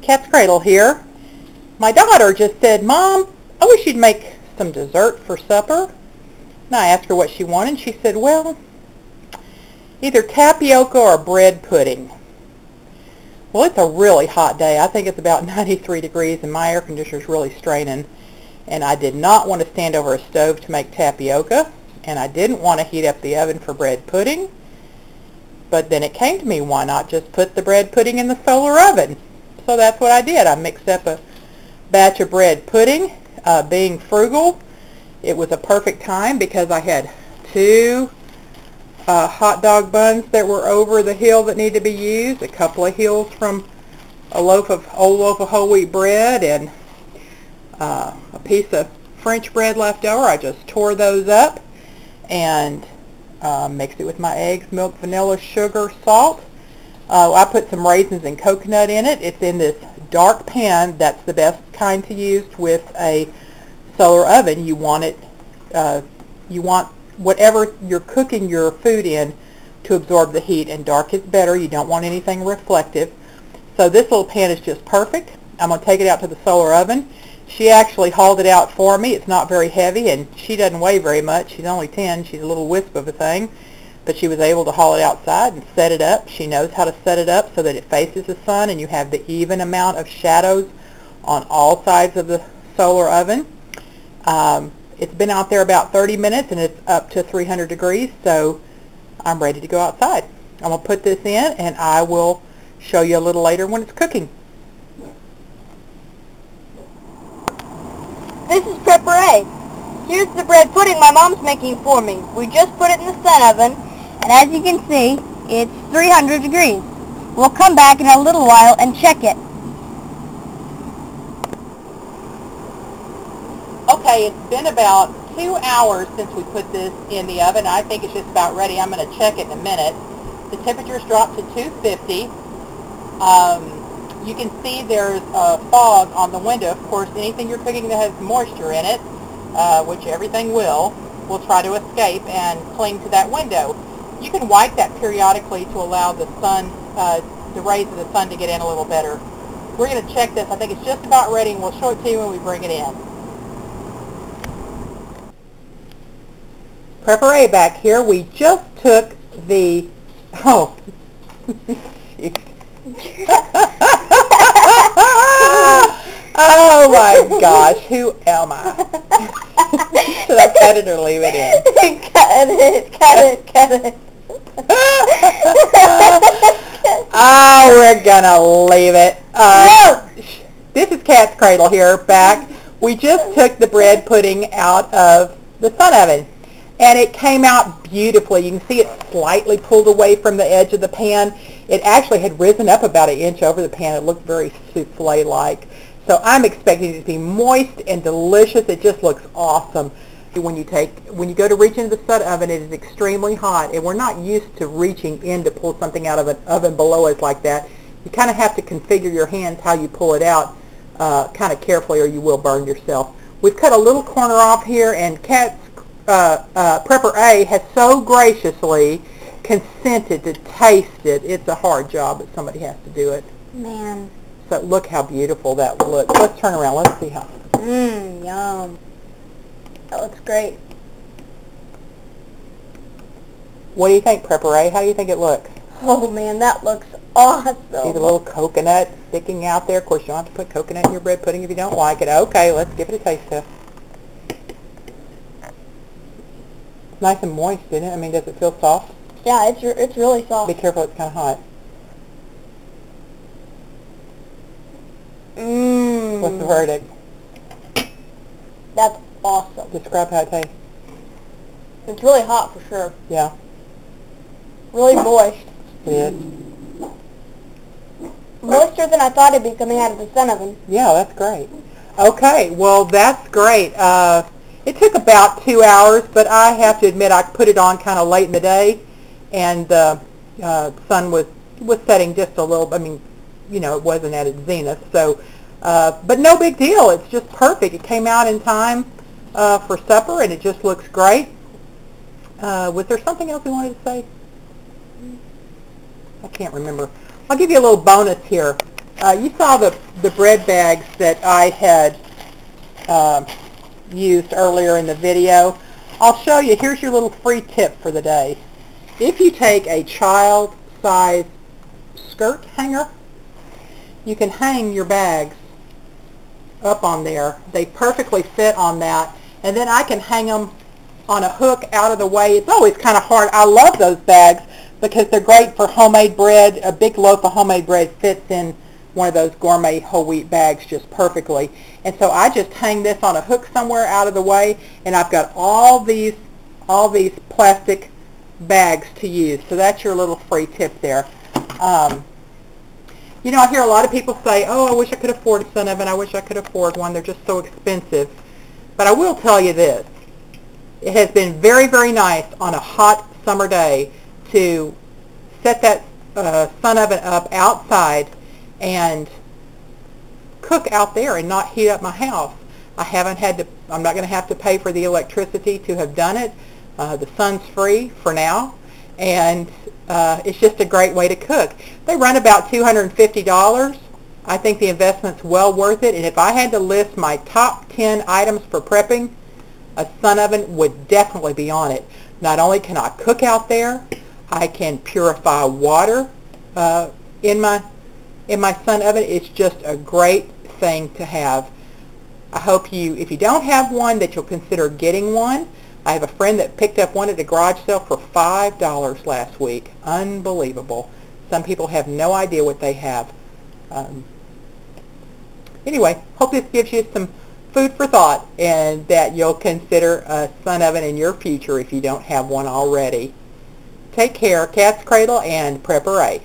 Katzcradul here. My daughter just said, "Mom, I wish you'd make some dessert for supper." And I asked her what she wanted. She said, "Well, either tapioca or bread pudding." Well, it's a really hot day. I think it's about 93 degrees and my air conditioner's really straining. And I did not want to stand over a stove to make tapioca, and I didn't want to heat up the oven for bread pudding. But then it came to me, why not just put the bread pudding in the solar oven? So that's what I did. I mixed up a batch of bread pudding. Being frugal, it was a perfect time because I had two hot dog buns that were over the hill that needed to be used, a couple of hills from a old loaf of whole wheat bread, and a piece of French bread left over. I just tore those up and mixed it with my eggs, milk, vanilla, sugar, salt. I put some raisins and coconut in it. It's in this dark pan. That's the best kind to use with a solar oven. You want it, you want whatever you're cooking your food in to absorb the heat, and dark is better. You don't want anything reflective. So this little pan is just perfect. I'm going to take it out to the solar oven. She actually hauled it out for me. It's not very heavy, and she doesn't weigh very much. She's only 10. She's a little wisp of a thing, but she was able to haul it outside and set it up. She knows how to set it up so that it faces the sun and you have the even amount of shadows on all sides of the solar oven. It's been out there about 30 minutes and it's up to 300 degrees, so I'm ready to go outside. I'm going to put this in and I will show you a little later when it's cooking. This is PrepperA. Here's the bread pudding my mom's making for me. We just put it in the sun oven, and as you can see, it's 300 degrees. We'll come back in a little while and check it. Okay, it's been about 2 hours since we put this in the oven. I think it's just about ready. I'm going to check it in a minute. The temperature's dropped to 250. You can see there's a fog on the window. Of course, anything you're cooking that has moisture in it, which everything will try to escape and cling to that window. You can wipe that periodically to allow the sun, the rays of the sun to get in a little better. We're going to check this. I think it's just about ready, and we'll show it to you when we bring it in. PrepperA back here. We just took the, oh, oh my gosh, who am I? Should I cut it or leave it in? Cut it. Oh, we're gonna leave it. This is Katzcradul here, back. We just took the bread pudding out of the sun oven, and it came out beautifully. You can see it slightly pulled away from the edge of the pan. It actually had risen up about an inch over the pan. It looked very souffle-like. So I'm expecting it to be moist and delicious. It just looks awesome. When you go to reach into the sun oven, it is extremely hot, and we're not used to reaching in to pull something out of an oven below us like that. You kind of have to configure your hands how you pull it out kind of carefully, or you will burn yourself. We've cut a little corner off here, and PrepperA has so graciously consented to taste it. It's a hard job, but somebody has to do it. Man. So look how beautiful that looks. Let's turn around. Let's see how. Yum. That looks great. What do you think, PrepperA? How do you think it looks? Oh man, that looks awesome. See the little coconut sticking out there? Of course, you don't have to put coconut in your bread pudding if you don't like it. Okay, let's give it a taste test. It's nice and moist, isn't it? I mean, does it feel soft? Yeah, it's really soft. Be careful, it's kind of hot. What's the verdict? That's awesome. Describe how it tastes. It's really hot for sure. Yeah. Really moist. It is. Moister than I thought it'd be coming out of the sun oven. Yeah, that's great. Okay, well, that's great. It took about 2 hours, but I have to admit I put it on kind of late in the day, and the sun was setting just a little. I mean, you know, it wasn't at its zenith, so. But no big deal. It's just perfect. It came out in time for supper, and it just looks great. Was there something else we wanted to say? I can't remember. I'll give you a little bonus here. You saw the bread bags that I had used earlier in the video. I'll show you. Here's your little free tip for the day. If you take a child-size skirt hanger, you can hang your bags up on there. They perfectly fit on that. And then I can hang them on a hook out of the way. It's always kind of hard. I love those bags because they're great for homemade bread. A big loaf of homemade bread fits in one of those gourmet whole wheat bags just perfectly. And so I just hang this on a hook somewhere out of the way, and I've got all these plastic bags to use. So that's your little free tip there. You know, I hear a lot of people say, oh, I wish I could afford a sun oven. I wish I could afford one. They're just so expensive. But I will tell you this. It has been very, very nice on a hot summer day to set that sun oven up outside and cook out there and not heat up my house. I'm not going to have to pay for the electricity to have done it. The sun's free for now, and it's just a great way to cook. They run about $250. I think the investment's well worth it, and if I had to list my top 10 items for prepping, a sun oven would definitely be on it. Not only can I cook out there, I can purify water in my sun oven. It's just a great thing to have. I hope if you don't have one, that you'll consider getting one. I have a friend that picked up one at a garage sale for $5 last week. Unbelievable. Some people have no idea what they have. Anyway, hope this gives you some food for thought, and that you'll consider a sun oven in your future if you don't have one already. Take care. Katzcradul and PrepperA.